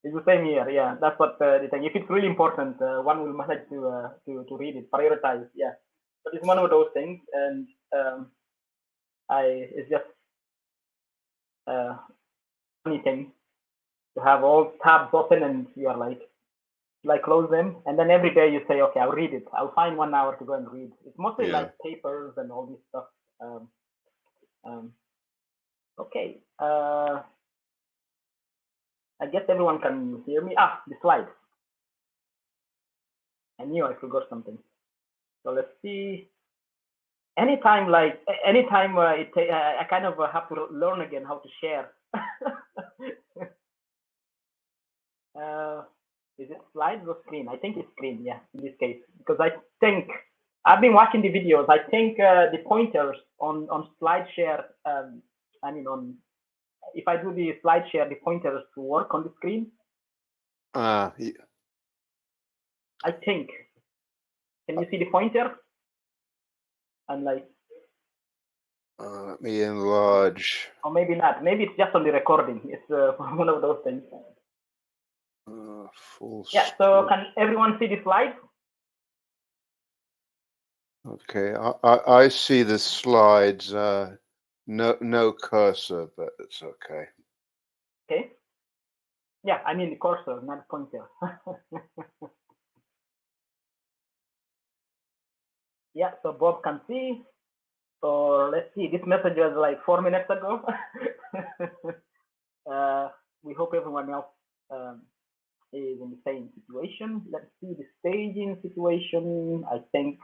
It's the same here. Yeah, that's what the thing. If it's really important, one will manage to read it, prioritize. Yeah, but it's one of those things, and it's just funny thing to have all tabs open, and you are like close them, and then every day you say, okay, I'll read it. I'll find 1 hour to go and read. It's mostly like papers and all this stuff. Okay. I guess everyone can hear me. The slides. I knew I forgot something. So let's see. Anytime I kind of have to learn again how to share. Is it slides or screen? I think it's screen, yeah, in this case. Because I think, I've been watching the videos. I think the pointers on slide share, if I do the slide share, the pointers work on the screen. Yeah. I think. Can you see the pointer? And like. Let me enlarge. Or maybe not. Maybe it's just on the recording. It's one of those things. Yeah. So can everyone see the slide? Okay. I see the slides. No cursor, but it's okay. Okay. Yeah, I mean the cursor, not pointer. Yeah, so Bob can see. So let's see, this message was like 4 minutes ago. We hope everyone else is in the same situation. Let's see the staging situation. I think.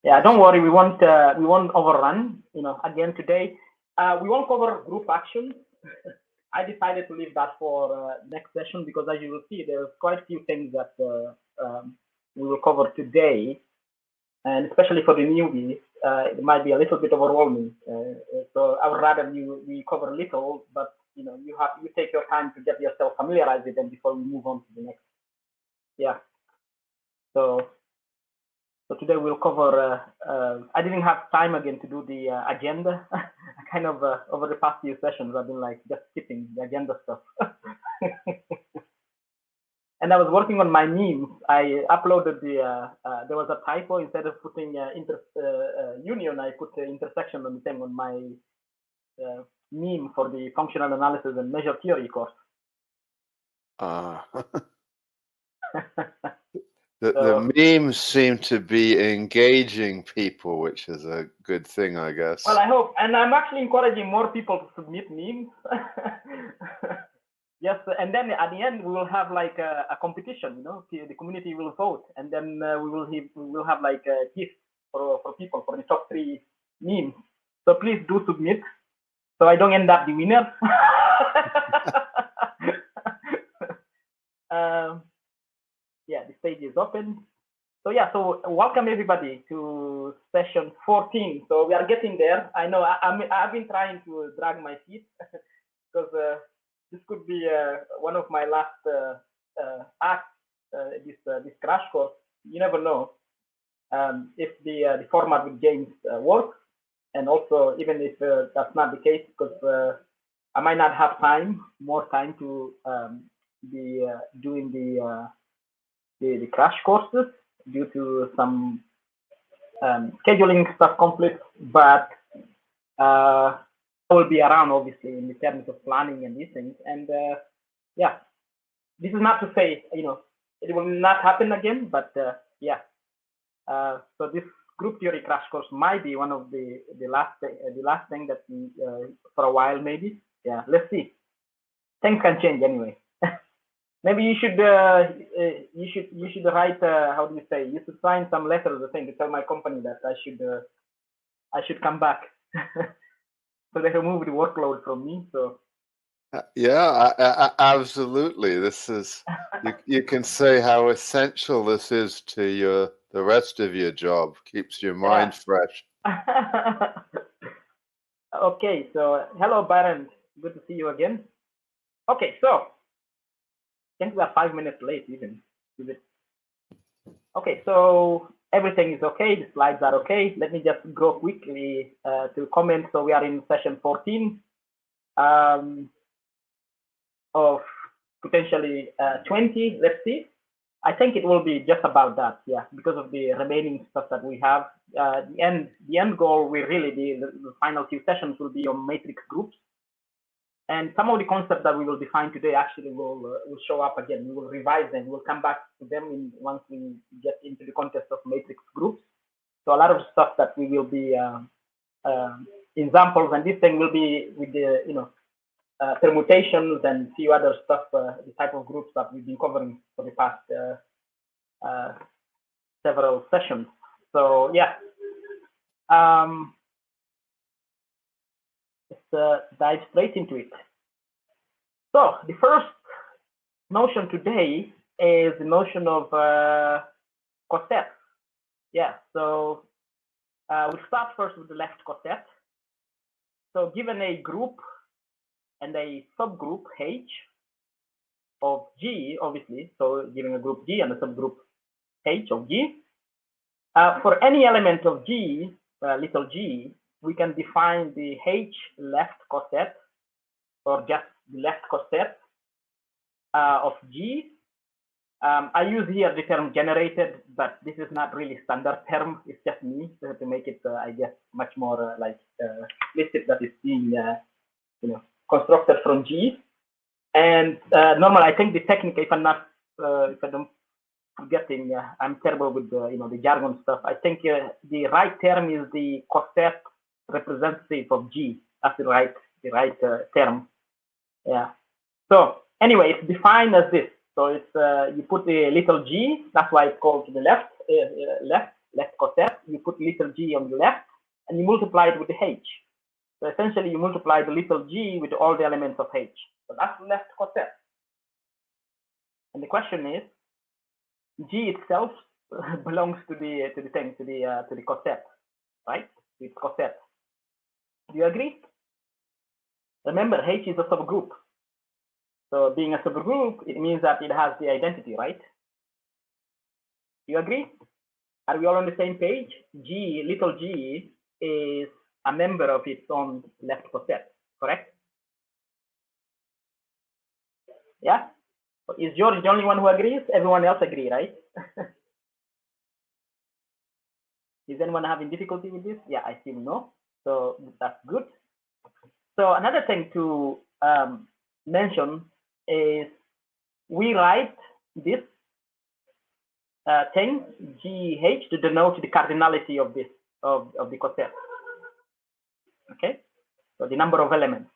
Yeah, don't worry, we won't overrun. Again today, we won't cover group actions. I decided to leave that for next session because, as you will see, there's quite a few things that we will cover today, and especially for the newbies, it might be a little bit overwhelming. So I would rather we cover little, but you take your time to get yourself familiarized with them before we move on to the next. Yeah. So today we'll cover. I didn't have time again to do the agenda. Kind of over the past few sessions, I've been like just skipping the agenda stuff. And I was working on my memes. I uploaded there was a typo. Instead of putting union, I put intersection on the thing on my meme for the functional analysis and measure theory course. The memes seem to be engaging people, which is a good thing, I guess. Well, I hope, and I'm actually encouraging more people to submit memes. Yes, and then at the end we will have like a competition. The community will vote, and then we will have like a gift for people for the top 3 memes. So please do submit, so I don't end up the winner. Yeah, the stage is open. So yeah, so welcome everybody to session 14. So we are getting there. I know I've been trying to drag my feet because this could be one of my last acts. This crash course. You never know if the format with James works, and also even if that's not the case, because I might not have more time to be doing the crash courses due to some scheduling stuff conflicts, but I will be around obviously in the terms of planning and these things. And yeah, this is not to say it will not happen again, but yeah. So this group theory crash course might be one of the last thing that for a while maybe. Yeah, let's see. Things can change anyway. Maybe you should write how do you say? You should sign some letters or thing to tell my company that I should come back. So they remove the workload from me. So yeah, absolutely. This is you can say how essential this is to the rest of your job. Keeps your mind fresh. Okay, so hello Byron, good to see you again. Okay, so I think we are 5 minutes late even. Okay, so everything is okay, the slides are okay. Let me just go quickly to comment. So we are in session 14. of potentially 20. Let's see. I think it will be just about that, yeah, because of the remaining stuff that we have. The end goal, we really the final few sessions will be on matrix groups, and some of the concepts that we will define today actually will show up again. We will revise them. We'll come back to them once we get into the context of matrix groups. So a lot of stuff that we will be examples, and this thing will be with the permutations and few other stuff, the type of groups that we've been covering for the past several sessions. So yeah, let's dive straight into it. So the first notion today is the notion of cosets. Yeah, so we'll start first with the left coset. So given a group and a subgroup H of G, obviously, so giving a group G and a subgroup H of G, for any element of G, little g, we can define the H left coset, or just the left coset of G. I use here the term generated, but this is not really standard term. It's just me to make it, I guess, much more explicit that it's being, constructed from G. And normally, I think the technique, if I'm forgetting, I'm terrible with the jargon stuff. I think the right term is the coset representative of G. That's the right term. Yeah. So anyway, it's defined as this. So it's you put the little g. That's why it's called to the left coset. You put little g on the left, and you multiply it with the h. So essentially, you multiply the little g with all the elements of h. So that's the left coset. And the question is, g itself belongs to the coset, right? It's coset. Do you agree? Remember, h is a subgroup. So being a subgroup, it means that it has the identity, right? Do you agree? Are we all on the same page? G, little g, is a member of its own left coset, correct? Yeah? Is George the only one who agrees? Everyone else agree, right? Is anyone having difficulty with this? Yeah, I see no. So that's good. So another thing to mention is we write this thing GH to denote the cardinality of this of the coset. Okay, so the number of elements.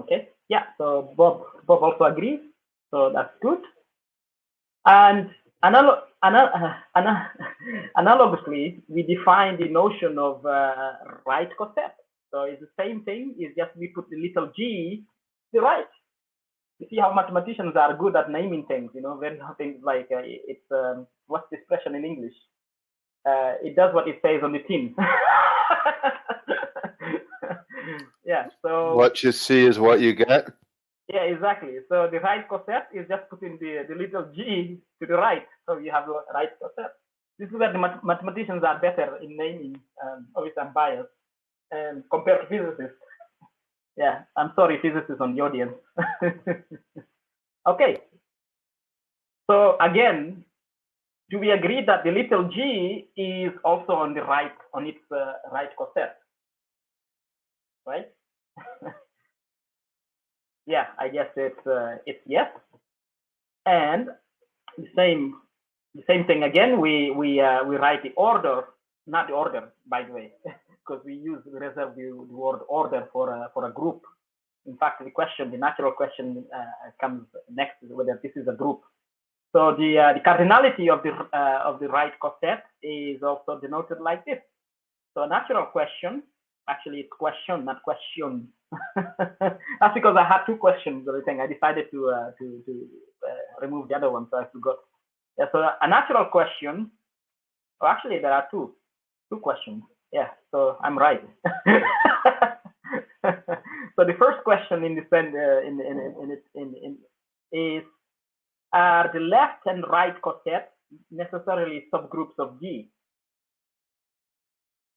Okay, yeah. So Bob also agrees. So that's good. And analogously, we define the notion of right coset. So it's the same thing. It's just we put the little g to the right. You see how mathematicians are good at naming things, very things like it's what's the expression in English? It does what it says on the tin. Yeah. So what you see is what you get. Yeah, exactly. So the right coset is just putting the little g to the right, so you have the right coset. This is where the mathematicians are better in naming. Obviously, I'm biased, and compared to physicists. Yeah, I'm sorry, physicists on the audience. Okay. So again, do we agree that the little g is also on the right, on its right coset? Right? Yeah, I guess it's yes. And the same thing again. We write the order, not the order, by the way, because we reserve the word order for a group. In fact, the natural question comes next, whether this is a group. So the cardinality of the right coset is also denoted like this. So a natural question, actually it's question, not question. That's because I had two questions. I decided to remove the other one, so I forgot. Yeah, so a natural question. Oh, actually, there are two questions. Yeah, so I'm right. So the first question in this is: are the left and right cosets necessarily subgroups of G?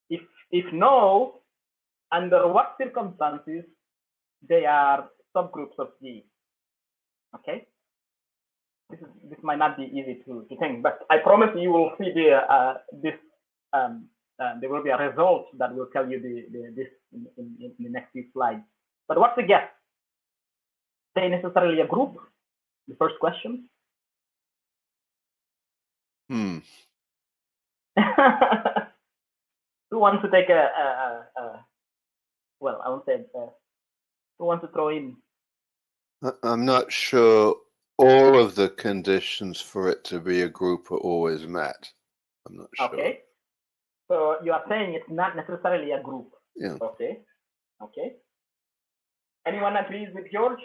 If no, under what circumstances they are subgroups of G. Okay, this might not be easy to think, but I promise you will see there will be a result that will tell you this in the next few slides. But what's the guess? They necessarily a group? The first question. Hmm. Who wants to take well, I won't say who wants to throw in? I'm not sure all of the conditions for it to be a group are always met. I'm not sure. Okay. So you are saying it's not necessarily a group. Yeah. Okay. Okay. Anyone agrees with George?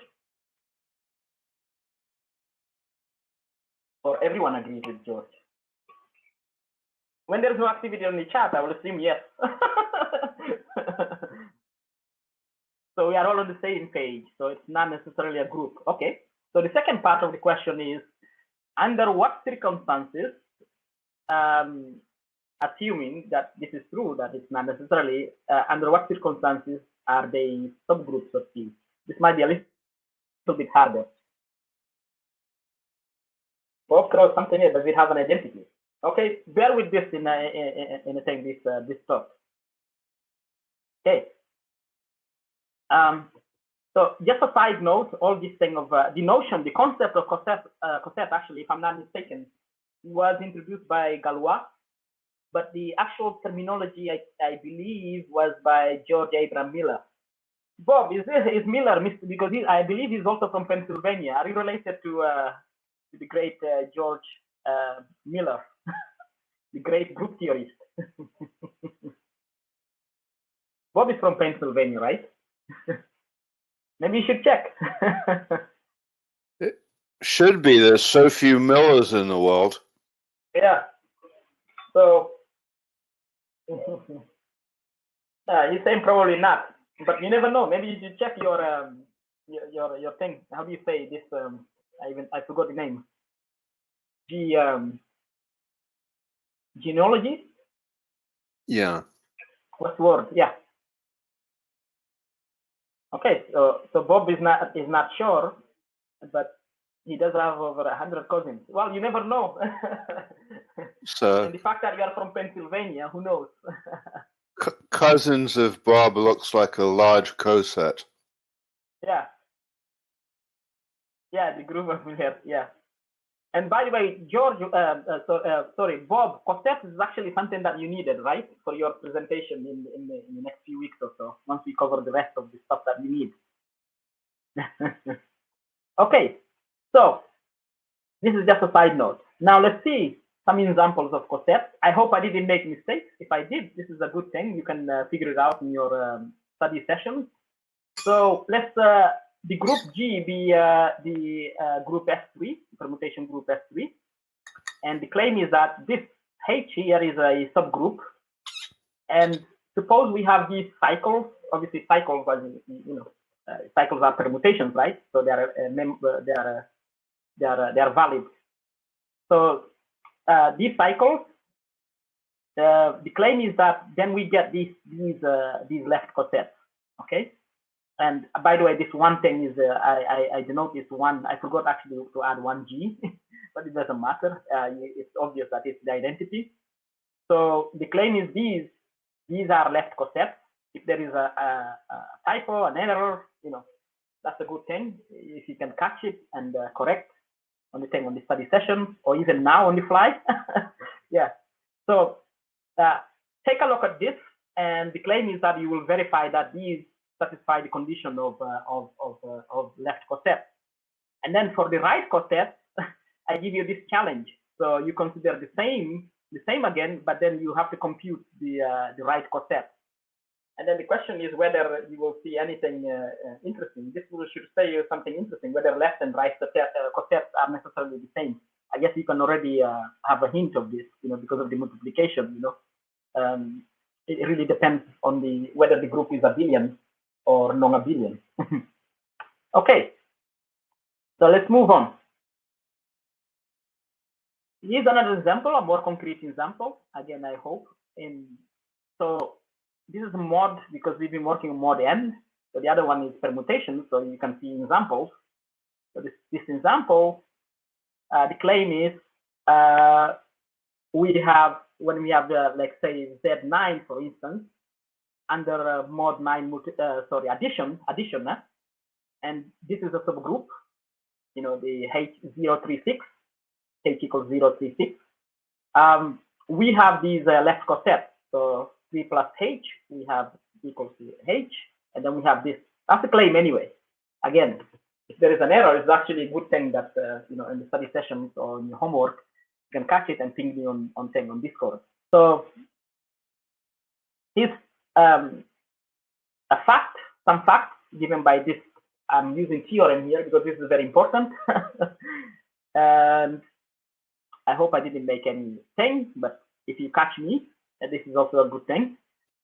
Or everyone agrees with George? When there's no activity on the chat, I will assume yes. So we are all on the same page. So it's not necessarily a group. Okay. So the second part of the question is, under what circumstances, assuming that this is true, that it's not necessarily, under what circumstances are they subgroups of T? This might be a little bit harder. Bob throws something here. Does it have an identity? Okay, bear with this in saying this talk. Okay. So just a side note, all this thing of the notion, the concept of coset actually, if I'm not mistaken, was introduced by Galois, but the actual terminology, I believe, was by George Abraham Miller. Bob, is Miller, because I believe he's also from Pennsylvania. Are you related to the great George Miller, the great group theorist? Bob is from Pennsylvania, right? Maybe you should check. It should be. There's so few Millers in the world. Yeah. So he's saying probably not, but you never know. Maybe you should check your thing. How do you say this? I forgot the name. Genealogy? Yeah. What's the word? Yeah. Okay, so Bob is not sure, but he does have over 100 cousins. Well, you never know. So and the fact that you are from Pennsylvania, who knows? cousins of Bob looks like a large coset. Yeah. Yeah, the group of here. Yeah. And by the way, George, sorry, Bob, cosets is actually something that you needed, right, for your presentation in the next few weeks or so, once we cover the rest of the stuff that you need. Okay, so this is just a side note. Now let's see some examples of cosets. I hope I didn't make mistakes. If I did, this is a good thing. You can figure it out in your study sessions. So let's the group G be the group S3, permutation group S3. And the claim is that this H here is a subgroup. And suppose we have these cycles. Obviously, cycles, cycles are permutations, right? So they are valid. So these cycles, the claim is that then we get these left cosets. Okay. And by the way, this one thing is I denote this one. I forgot actually to add one G, but it doesn't matter. It's obvious that it's the identity. So the claim is these are left cosets. If there is a typo, an error, that's a good thing. If you can catch it and correct on the study session, or even now on the fly. Yeah. So take a look at this, and the claim is that you will verify that these satisfy the condition of left coset. And then for the right coset, I give you this challenge. So you consider the same again, but then you have to compute the right coset. And then the question is whether you will see anything interesting. This should say something interesting, whether left and right cosets are necessarily the same. I guess you can already have a hint of this, because of the multiplication. It really depends on whether the group is abelian or non-abelian. Okay, so let's move on. Here's another example, a more concrete example. Again, I hope. So this is mod because we've been working on mod n. So the other one is permutation. So you can see examples. So this example, the claim is we have, when we have like say Z9 for instance, under mod 9 addition, and this is a subgroup, the H036, H equals 036. We have these left cosets. So 3 plus H, we have equals to H, and then we have this. That's the claim anyway. Again, if there is an error, it's actually a good thing that in the study sessions or in your homework, you can catch it and ping me on Discord. So here's some facts given by this. I'm using theorem here because this is very important. And I hope I didn't make any thing, but if you catch me, this is also a good thing.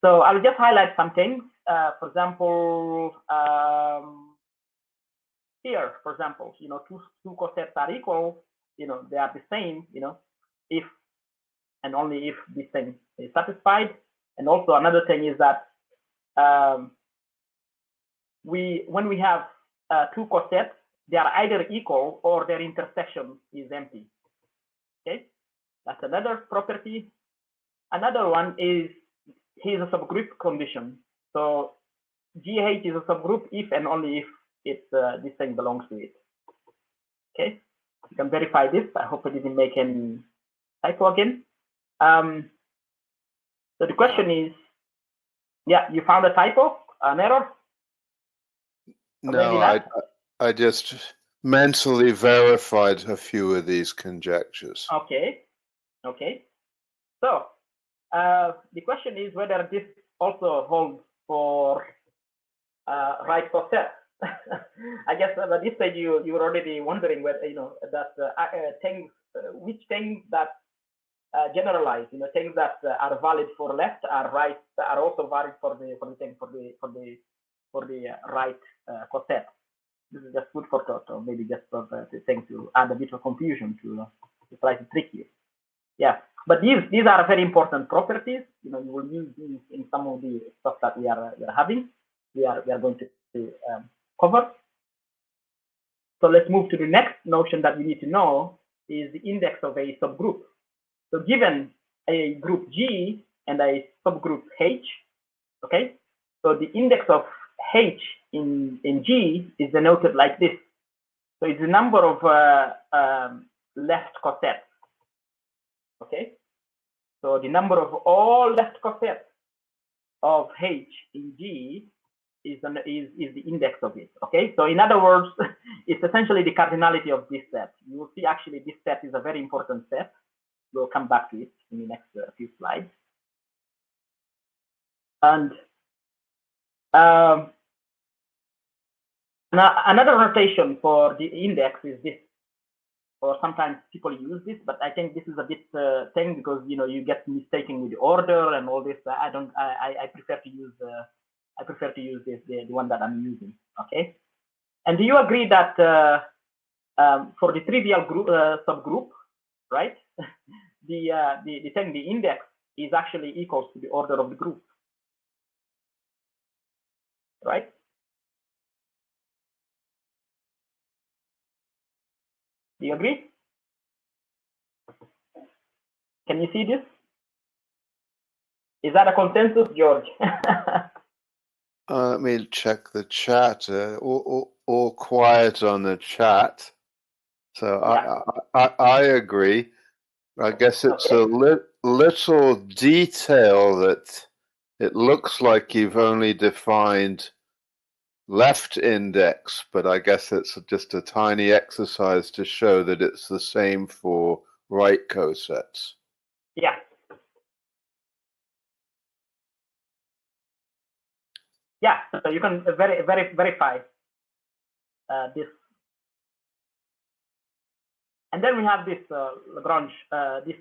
So I'll just highlight some things. For example, here, for example, two cosets are equal, they are the same, if and only if this thing is satisfied. And also another thing is that when we have two cosets, they are either equal or their intersection is empty. Okay, that's another property. Another one is here's a subgroup condition. So GH is a subgroup if and only if this thing belongs to it. Okay, you can verify this. I hope I didn't make any typo again. So the question is, yeah, you found a typo, an error? No, I just mentally verified a few of these conjectures. Okay. So the question is whether this also holds for right coset. I guess at this stage you were already wondering whether that things, which things that generalize, things that are valid for left are right are also valid for the right coset. This is just food for thought, or maybe just for the thing to add a bit of confusion to try to trick you. Yeah, but these are very important properties. You will use these in some of the stuff that we are having. We are going to cover. So let's move to the next notion that we need to know is the index of a subgroup. So given a group G and a subgroup H, okay, so the index of H in G is denoted like this. So it's the number of left cosets. Okay, so the number of all left cosets of H in G is the index of it. Okay, so in other words, it's essentially the cardinality of this set. You will see actually this set is a very important set. We'll come back to it in the next few slides. And now another notation for the index is this, or sometimes people use this, but I think this is a bit thing because you get mistaken with the order and all this. I prefer to use this the one that I'm using. Okay, and do you agree that for the trivial group subgroup, right? the index is actually equals to the order of the group, right? Do you agree? Can you see this? Is that a consensus, George? Let me check the chat. All quiet on the chat. So yeah. I agree. I guess it's okay. A little detail that it looks like you've only defined left index, but I guess it's just a tiny exercise to show that it's the same for right cosets. Yeah. Yeah, so you can verify this. And then we have this Lagrange, this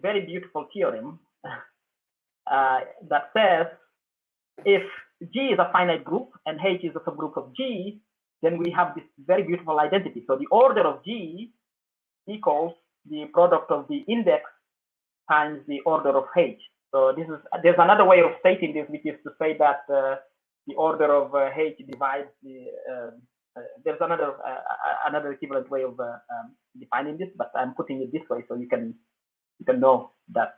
very beautiful theorem that says if G is a finite group and H is a subgroup of G, then we have this very beautiful identity. So the order of G equals the product of the index times the order of H. So there's another way of stating this, which is to say that the order of H divides the. There's another equivalent way of defining this, but I'm putting it this way so you can know that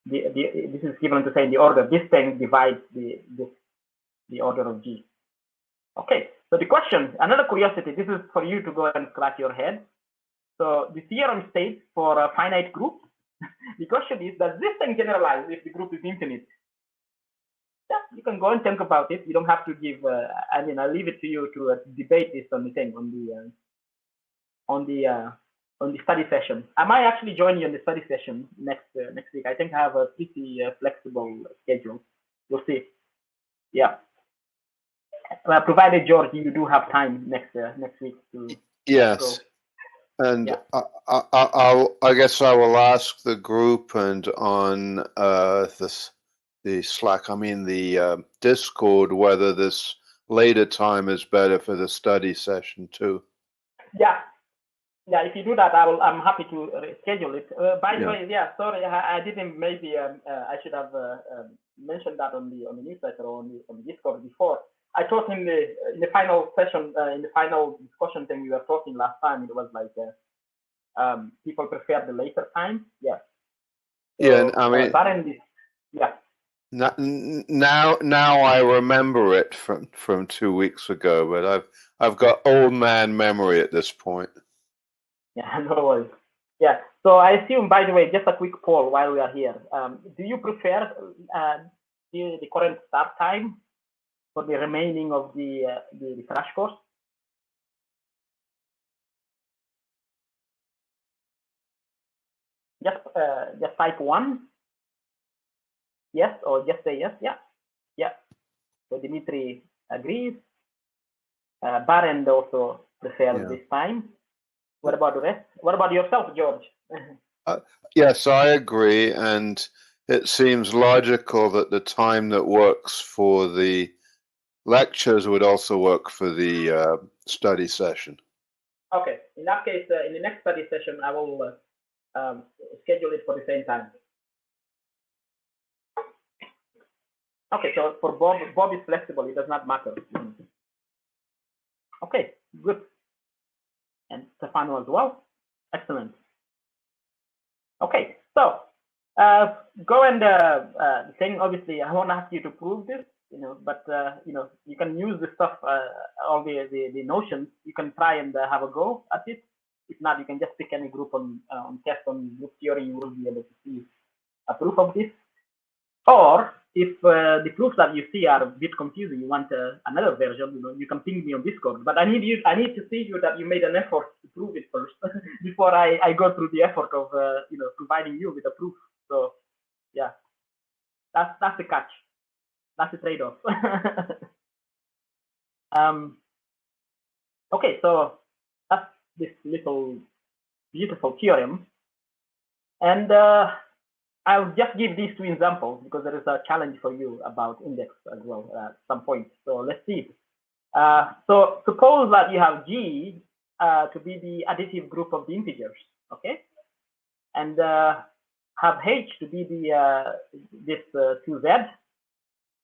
this is equivalent to saying the order. This thing divides the order of G. Okay, so the question, another curiosity, this is for you to go and scratch your head. So the theorem states for a finite group, the question is, does this thing generalize if the group is infinite? Yeah, you can go and think about it. You don't have to give. I mean, I'll leave it to you to debate this on the thing on the study session. I might actually join you on the study session next week. I think I have a pretty flexible schedule. We'll see. Yeah. Provided George, you do have time next week to. Yes. Go. And yeah. I guess I will ask the group and on the Slack, I mean the Discord, whether this later time is better for the study session too. Yeah, if you do that, I'm happy to schedule it. By the way, yeah, sorry, I didn't. Maybe I should have mentioned that on the newsletter or on the Discord before. I thought in the final session, in the final discussion thing we were talking last time, it was like people prefer the later time. Yeah. So, yeah, I mean, yeah. Now I remember it from 2 weeks ago, but I've got old man memory at this point. Yeah, no worries. Yeah. So I assume, by the way, just a quick poll while we are here. Do you prefer the current start time for the remaining of the crash course? Just type 1. Yes, or just say yes. Yeah. So Dimitri agrees. Barend also prefers this time. What about the rest? What about yourself, George? Yes, I agree, and it seems logical that the time that works for the lectures would also work for the study session. Okay. In that case, in the next study session, I will schedule it for the same time. Okay, so for Bob is flexible. It does not matter. Okay, good. And Stefano as well. Excellent. Okay, so go and the thing. Obviously, I won't ask you to prove this, but you can use the stuff, all the notions. You can try and have a go at it. If not, you can just pick any group on test on group theory. You will be able to see a proof of this. Or if the proofs that you see are a bit confusing, you want another version, you can ping me on Discord. But I need to see you that you made an effort to prove it first before I go through the effort of providing you with a proof. So yeah, that's the catch. That's the trade-off. Okay, so that's this little beautiful theorem, and I'll just give these 2 examples because there is a challenge for you about index as well at some point. So let's see. So suppose that you have G to be the additive group of the integers, okay? And have H to be the this 2Z.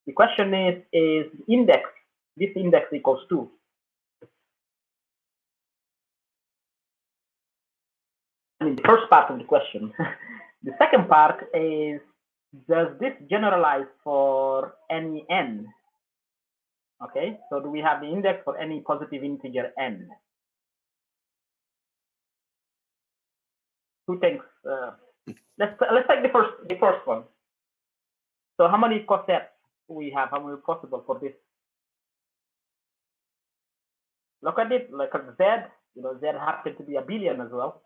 The question is index. This index equals 2. I mean, the first part of the question. The second part is, does this generalize for any n? Okay, so do we have the index for any positive integer n? 2 things. Let's take the first one. So how many cosets we have? How many possible for this? Look at it. Look at Z. Z happens to be a billion as well.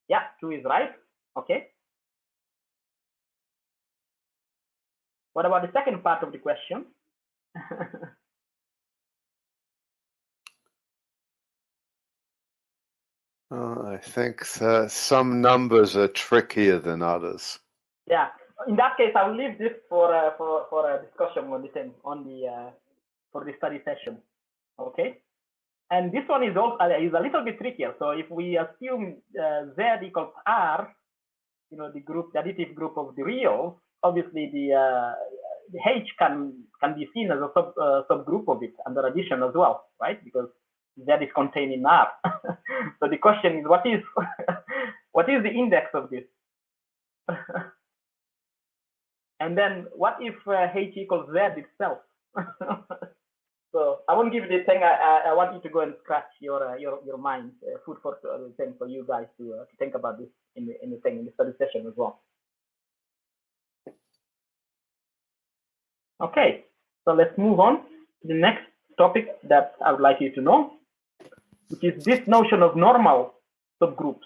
Yeah, 2 is right. Okay. What about the second part of the question? I think some numbers are trickier than others. Yeah. In that case, I will leave this for a discussion on the thing for the study session. Okay. And this one is also is a little bit trickier. So if we assume Z equals R, the additive group of the reals, obviously the H can be seen as a subgroup of it under addition as well, right? Because Z is contained in R. So the question is, what is what is the index of this? And then what if H equals Z itself? So I won't give you the thing. I want you to go and scratch your mind, food for thing for you guys to think about this in the study session as well. Okay, so let's move on to the next topic that I would like you to know, which is this notion of normal subgroups.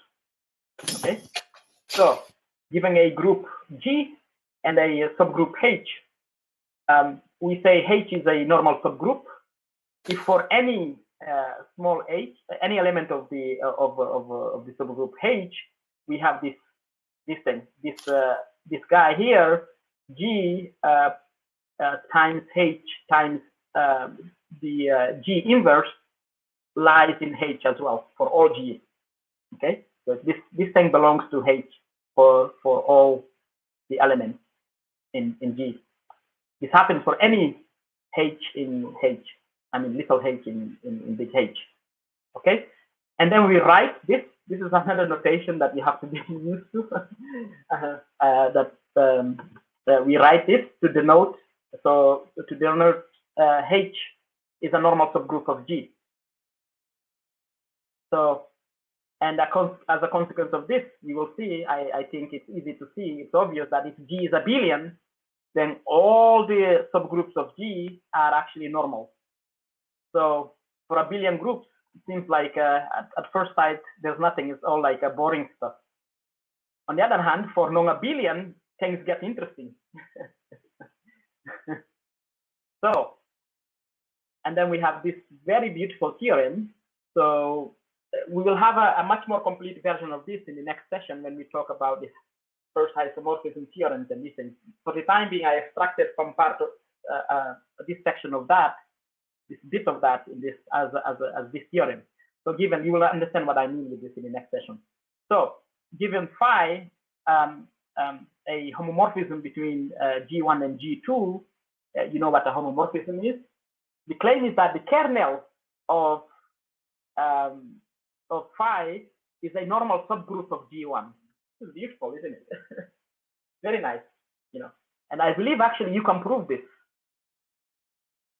Okay, so given a group G and a subgroup H, we say H is a normal subgroup if for any small h, any element of the subgroup H, we have this guy here, G times H times the G inverse lies in H as well for all G. Okay, so this thing belongs to H for all the elements in G. This happens for any H in H. I mean little h in big H. Okay, and then we write this. This is another notation that you have to be used to. We write this to denote. So to denote H is a normal subgroup of G. So, and as a consequence of this, you will see. I think it's easy to see. It's obvious that if G is abelian, then all the subgroups of G are actually normal. So for abelian groups, it seems like at first sight, there's nothing. It's all like boring stuff. On the other hand, for non-abelian, things get interesting. So, and then we have this very beautiful theorem. So we will have a much more complete version of this in the next session when we talk about the first isomorphism theorems and these things. For the time being, I extracted from part of this section of that, this bit of that in this as this theorem. So given, you will understand what I mean with this in the next session. So given phi, a homomorphism between G1 and G2, you know what a homomorphism is. The claim is that the kernel of phi is a normal subgroup of G1. This is beautiful, isn't it? Very nice, you know. And I believe actually you can prove this.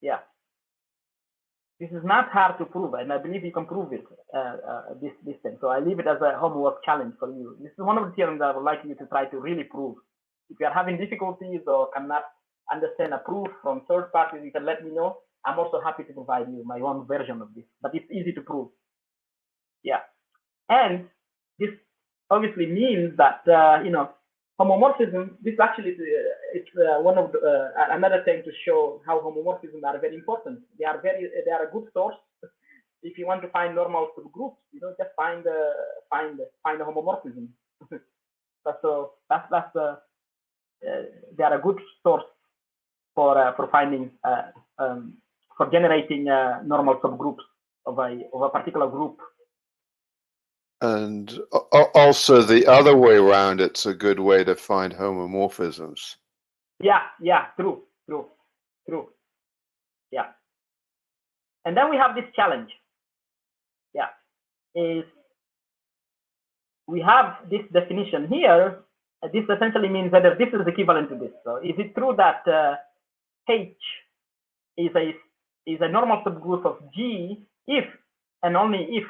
Yeah. This is not hard to prove, and I believe you can prove it, this thing. So I leave it as a homework challenge for you. This is one of the theorems I would like you to try to really prove. If you are having difficulties or cannot understand a proof from third parties, you can let me know. I'm also happy to provide you my own version of this, but it's easy to prove. Yeah, and this obviously means that you know, homomorphism. This actually it's one of the, another thing to show how homomorphisms are very important. They are a good source. If you want to find normal subgroups, you know, just find a homomorphism. So they are a good source for finding for generating normal subgroups of a particular group. And also the other way around, it's a good way to find homomorphisms. Yeah, true. Yeah. And then we have this challenge. Yeah, is we have this definition here. This essentially means whether this is equivalent to this. So is it true that H is a normal subgroup of G if and only if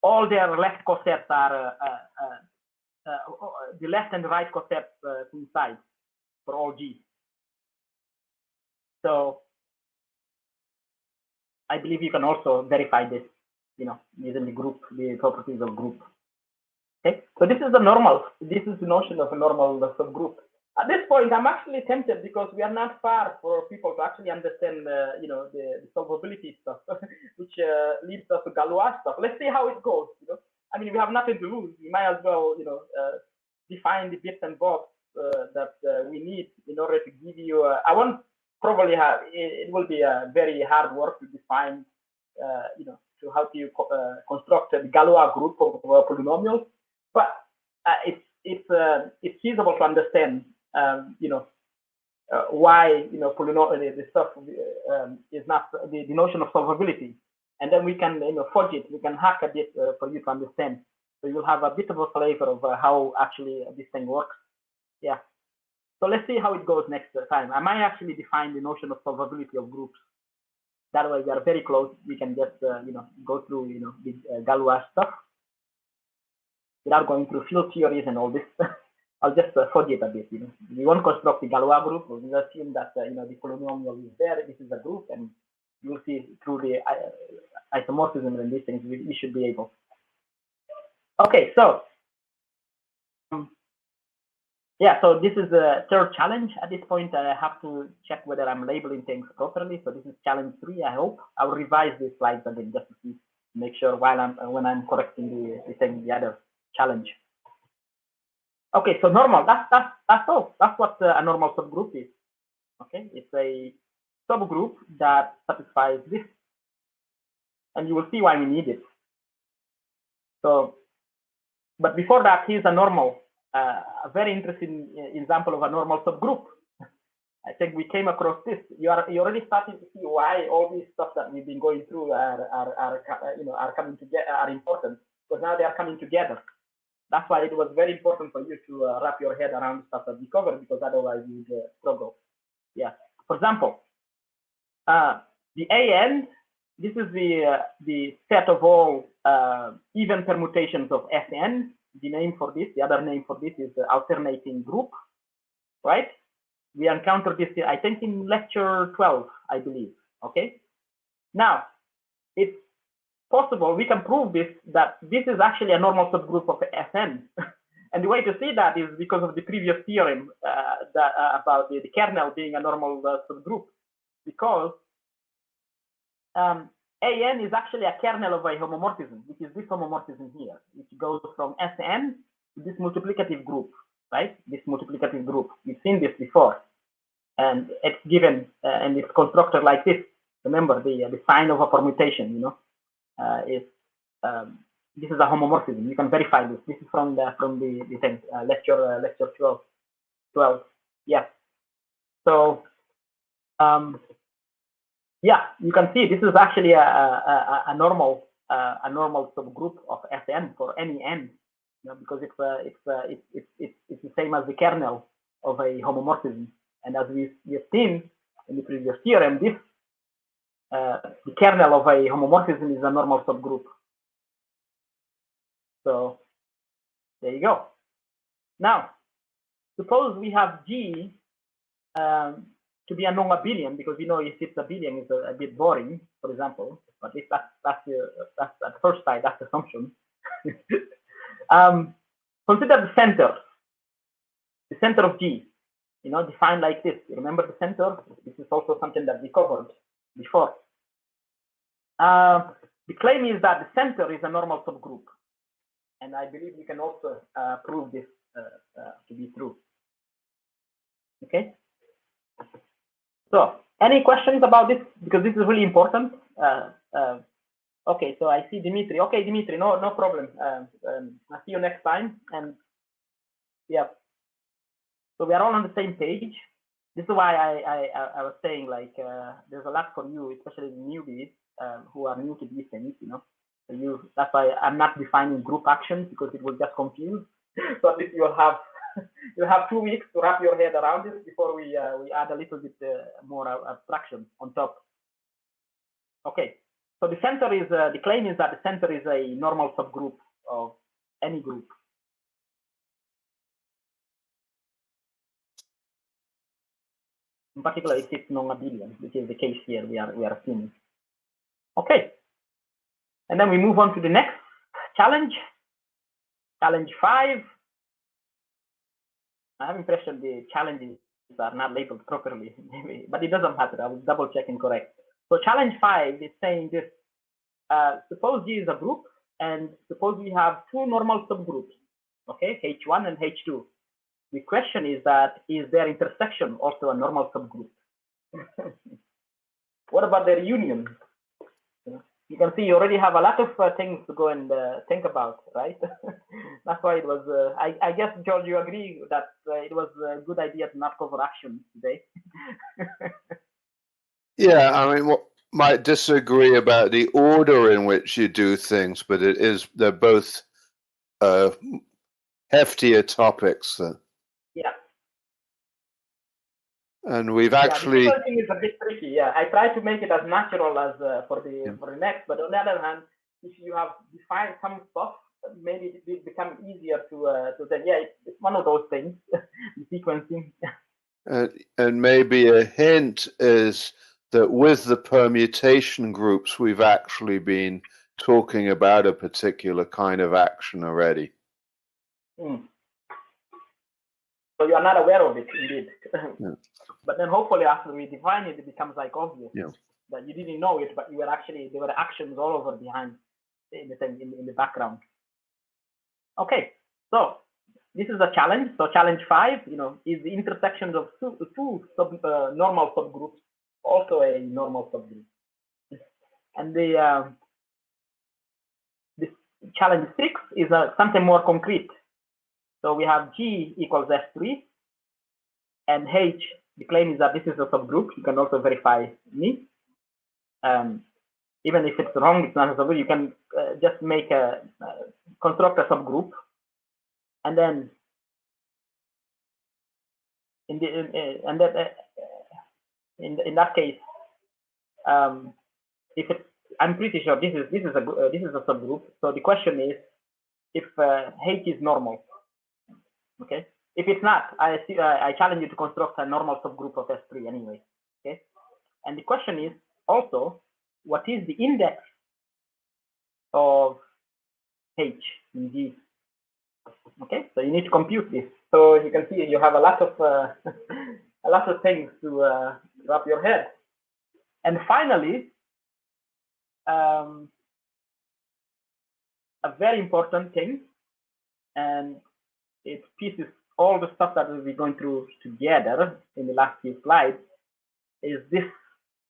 all their left cosets are the left and right cosets coincide for all G. So I believe you can also verify this, you know, using the properties of group. Okay, so this is the normal. This is the notion of a normal subgroup. At this point, I'm actually tempted because we are not far for people to actually understand, you know, the solvability stuff, which leads us to Galois stuff. Let's see how it goes. You know, I mean, we have nothing to lose. We might as well, you know, define the bits and bobs that we need in order to give you. I won't probably have. It will be a very hard work to define, you know, to how to construct the Galois group of polynomials, but it's feasible to understand. You know, why the stuff is not the notion of solvability, and then we can forge it. We can hack a bit for you to understand. So you'll have a bit of a flavor of how actually this thing works. Yeah. So let's see how it goes next time. I might actually define the notion of solvability of groups. That way we are very close. We can just go through the Galois stuff without going through field theories and all this. I'll just forge it a bit. We won't construct the Galois group. We'll assume that the polynomial is there. This is a group, and you'll see through the isomorphism and these things we should be able. Okay, so yeah, so this is the third challenge. At this point, I have to check whether I'm labeling things properly. So this is challenge 3. I hope I'll revise these slides again just to see, make sure when I'm correcting the other challenge. Okay, so normal. That's all. That's what a normal subgroup is. Okay, it's a subgroup that satisfies this, and you will see why we need it. So, but before that, here's a normal. A very interesting example of a normal subgroup. I think we came across this. You're already starting to see why all these stuff that we've been going through are coming together, are important, because now they are coming together. That's why it was very important for you to wrap your head around the stuff that we covered, because otherwise you would struggle. Yeah. For example, the AN. This is the set of all even permutations of Sn. The name for this, the other name for this is the alternating group, right? We encountered this, I think, in lecture 12, I believe. Okay. Now, it's possible we can prove this, that this is actually a normal subgroup of Sn. And the way to see that is because of the previous theorem about the kernel being a normal subgroup, because AN is actually a kernel of a homomorphism, which is this homomorphism here, which goes from Sn to this multiplicative group, right? This multiplicative group. We've seen this before, and it's given and it's constructed like this. Remember the sign of a permutation, is this is a homomorphism. You can verify this. This is from the thing, lecture 12. Yeah. So yeah, you can see this is actually a normal subgroup of Sn for any n, because it's the same as the kernel of a homomorphism. And as we've seen in the previous theorem, this the kernel of a homomorphism is a normal subgroup. So there you go. Now, suppose we have G to be a non-abelian, because if it's abelian, it's a bit boring, for example. But if that's at first sight, that's the assumption. Consider the center of G, defined like this. You remember the center? This is also something that we covered before. The claim is that the center is a normal subgroup, and I believe we can also prove this to be true. Okay. So, any questions about this? Because this is really important. Okay, so I see Dimitri. Okay, Dimitri, no problem. I'll see you next time. And yeah, so we are all on the same page. This is why I was saying, like, there's a lot for you, especially the newbies who are new to these things. So that's why I'm not defining group actions, because it will just confuse. So at least you'll have 2 weeks to wrap your head around it before we add a little bit more abstraction on top. Okay, so the center is the claim is that the center is a normal subgroup of any group. In particular, if it's non-abelian, which is the case here, we are assuming. Okay, and then we move on to the next challenge, challenge 5. I have impression the challenges are not labeled properly, but it doesn't matter. I will double check and correct. So challenge 5 is saying this: suppose G is a group, and suppose we have 2 normal subgroups, okay, H1 and H2. The question is that, is their intersection also a normal subgroup? What about their union? you can see you already have a lot of things to go and think about, right? That's why it was, I guess, George, you agree that it was a good idea to not cover action today. Yeah, I mean, might disagree about the order in which you do things, but they're both heftier topics. Yeah. And we've Yeah, actually. the sequencing is a bit tricky. Yeah, I try to make it as natural as for the next, but on the other hand, if you have defined some stuff, maybe it become easier to say, yeah, it's one of those things, the sequencing. And maybe a hint is that with the permutation groups, we've actually been talking about a particular kind of action already. So you are not aware of it, indeed. Yeah. But then hopefully after we define it, it becomes like obvious that you didn't know it, but you were actually, there were actions all over behind in the background. Okay, so this is a challenge. So challenge 5, is the intersections of two normal subgroups also a normal subgroup? And the this challenge 6 is something more concrete. So we have G equals F3, and H, the claim is that this is a subgroup. You can also verify me. Even if it's wrong, it's not a subgroup. You can just construct a subgroup, and then in that case, if it's, I'm pretty sure this is a subgroup. So the question is if H is normal. Okay. If it's not, I challenge you to construct a normal subgroup of S3 anyway. Okay. And the question is also, what is the index of H in G? Okay, so you need to compute this. So you can see you have a lot of a lot of things to wrap your head. And finally, a very important thing, and it pieces all the stuff that we'll be going through together in the last few slides, is this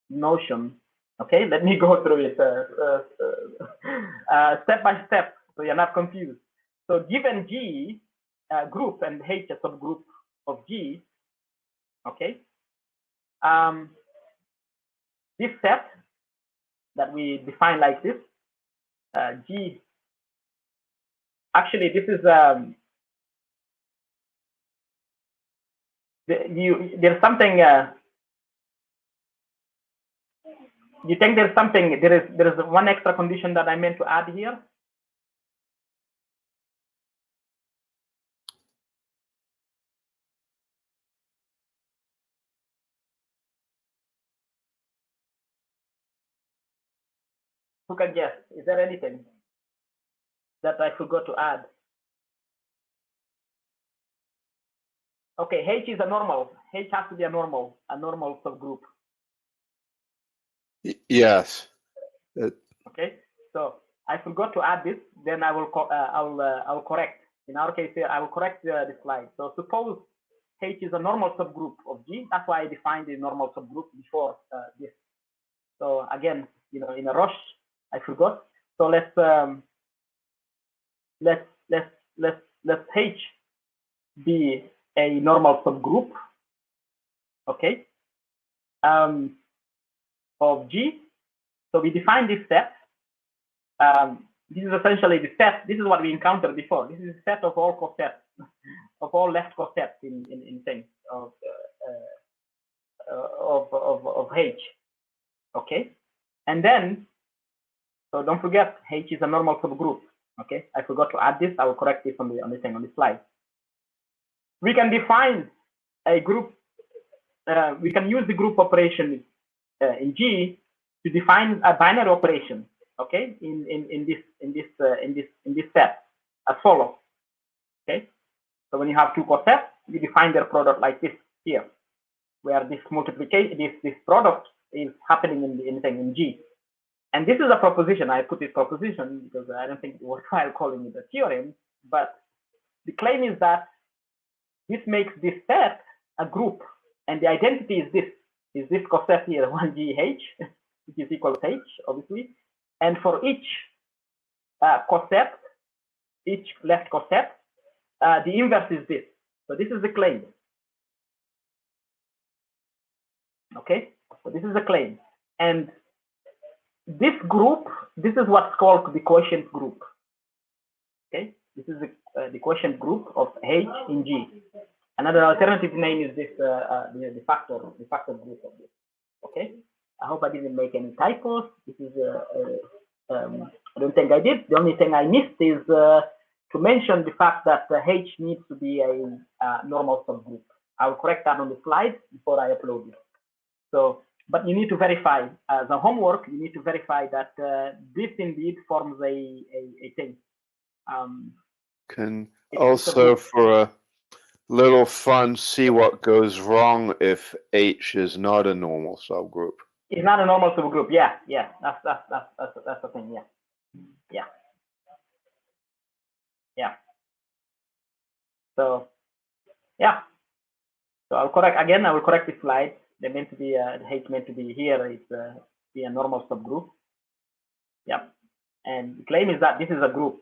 notion. Okay, let me go through it step by step so you're not confused. So given G group and H a subgroup of G, okay, this set that we define like this, G, actually this is, there's something, you think there's something, there is one extra condition that I meant to add here? Who can guess? Is there anything that I forgot to add? Okay, H is a normal. H has to be a normal subgroup. Yes. Okay, so I forgot to add this. Then I will I'll correct. In our case here, I will correct the slide. So suppose H is a normal subgroup of G. That's why I defined the normal subgroup before this. So again, in a rush, I forgot. So let's H be a normal subgroup, okay, of G. So we define this set. This is essentially the set. This is what we encountered before. This is a set of all cosets, of all left cosets in things of H. Okay, and then, so don't forget, H is a normal subgroup. Okay, I forgot to add this. I will correct this on the slide. We can define a group. We can use the group operation in G to define a binary operation. Okay, in this set as follows. Okay, so when you have two cosets, you define their product like this here, where this multiplication, this product is happening in G. And this is a proposition. I put it proposition because I don't think it was worthwhile calling it a theorem. But the claim is that this makes this set a group, and the identity is this coset here, 1GH, which is equal to H, obviously. And for each coset, each left coset, the inverse is this. So this is the claim. Okay, so this is the claim. And this group, this is what's called the quotient group. Okay, this is the quotient group of H in G. Another alternative name is this the factor group of this. Okay, I hope I didn't make any typos. This is I don't think I did. The only thing I missed is to mention the fact that H needs to be a normal subgroup. I'll correct that on the slide before I upload it. So, but you need to verify as a homework. You need to verify that this indeed forms a thing. Can also, for a little fun, see what goes wrong if H is not a normal subgroup. It's not a normal subgroup. Yeah, yeah. That's the thing. Yeah, yeah, yeah. So, yeah. So I'll correct again. I will correct the slide. They're meant to be H meant to be here. It's be a normal subgroup. Yeah. And the claim is that this is a group.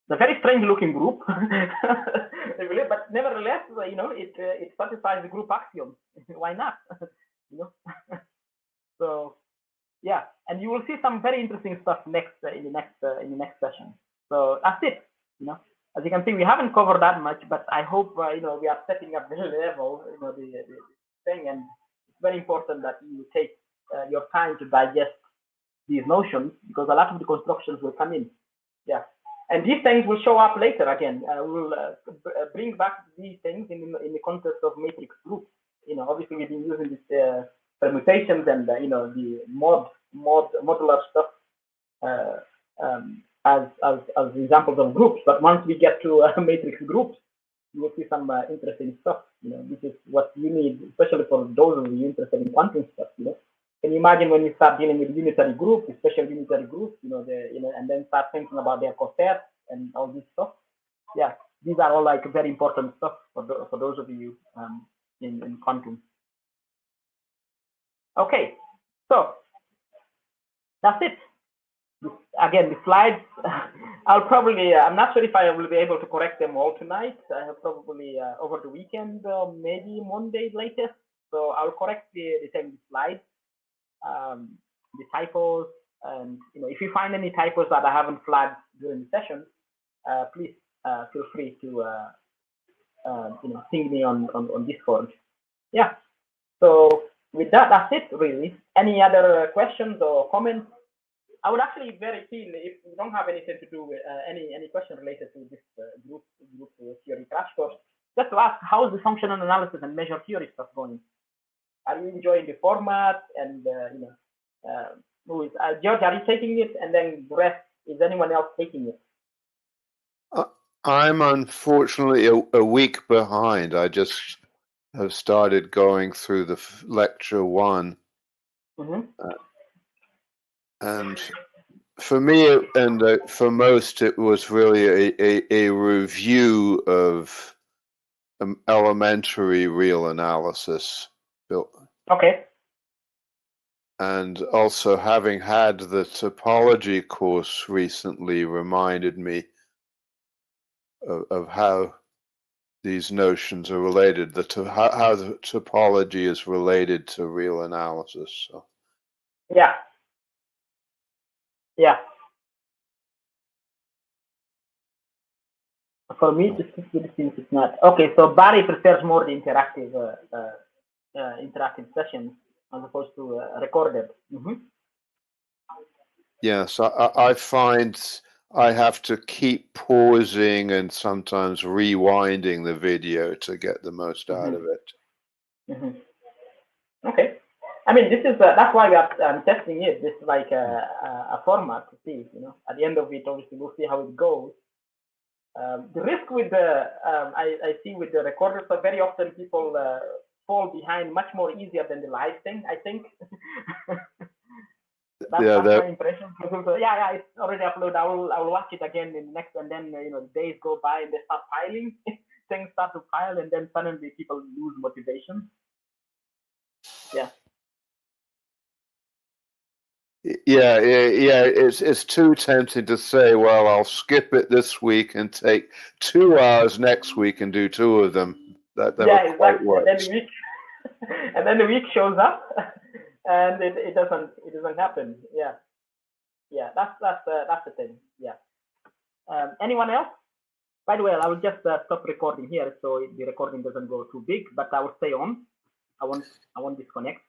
It's a very strange looking group, but nevertheless, you know, it satisfies the group axiom. Why not? You know. So yeah, and you will see some very interesting stuff next in the next session. So that's it. You know, as you can see, we haven't covered that much, but I hope you know, we are setting up the level, you know, the thing, and it's very important that you take your time to digest these notions, because a lot of the constructions will come in. Yeah, and these things will show up later again. We'll bring back these things in the context of matrix groups. You know, obviously we've been using this permutations and you know, the modular stuff as examples of groups. But once we get to matrix groups, you will see some interesting stuff. You know, which is what you need, especially for those of you interested in quantum stuff. You know, can you imagine when you start dealing with unitary groups, especially unitary groups? You know, and then start thinking about their cosets and all this stuff. Yeah, these are all like very important stuff for those of you in quantum. Okay, so that's it. Again, the slides, I'll probably, I'm not sure if I will be able to correct them all tonight. Probably over the weekend, maybe Monday latest. So I'll correct the slides, the typos, and you know, if you find any typos that I haven't flagged during the session, please feel free to you know, ping me on Discord. Yeah. So with that, that's it really. Any other questions or comments? I would actually very keen, if you don't have anything to do with any question related to this group theory crash course, just to ask, how is the functional analysis and measure theory stuff going? Are you enjoying the format? And you know, who is George? Are you taking it? And then the rest, is anyone else taking it? I'm unfortunately a week behind. I just have started going through the lecture 1. And for me, and for most, it was really a review of elementary real analysis. Okay. And also, having had the topology course recently reminded me of how these notions are related, how the topology is related to real analysis. So. Yeah. Yeah. For me, it seems it's not. Okay, so Barry prefers more the interactive sessions as opposed to recorded. Yes, I find I have to keep pausing and sometimes rewinding the video to get the most out of it. Okay. I mean, this is that's why we are testing it. This is like a format to see. You know, at the end of it, obviously, we'll see how it goes. The risk with the I see with the recorders, so very often people fall behind much more easier than the live thing, I think. That's my impression. So, yeah, it's already uploaded. I will watch it again in the next, and then you know, days go by and they start piling. Things start to pile, and then suddenly people lose motivation. Yeah. Yeah, it's too tempting to say, well, I'll skip it this week and take 2 hours next week and do two of them. That never Yeah, quite exactly. And then works. the week, and then the week shows up, and it doesn't happen. Yeah, yeah. That's the thing. Yeah. Anyone else? By the way, I will just stop recording here so the recording doesn't go too big, but I will stay on. I won't disconnect.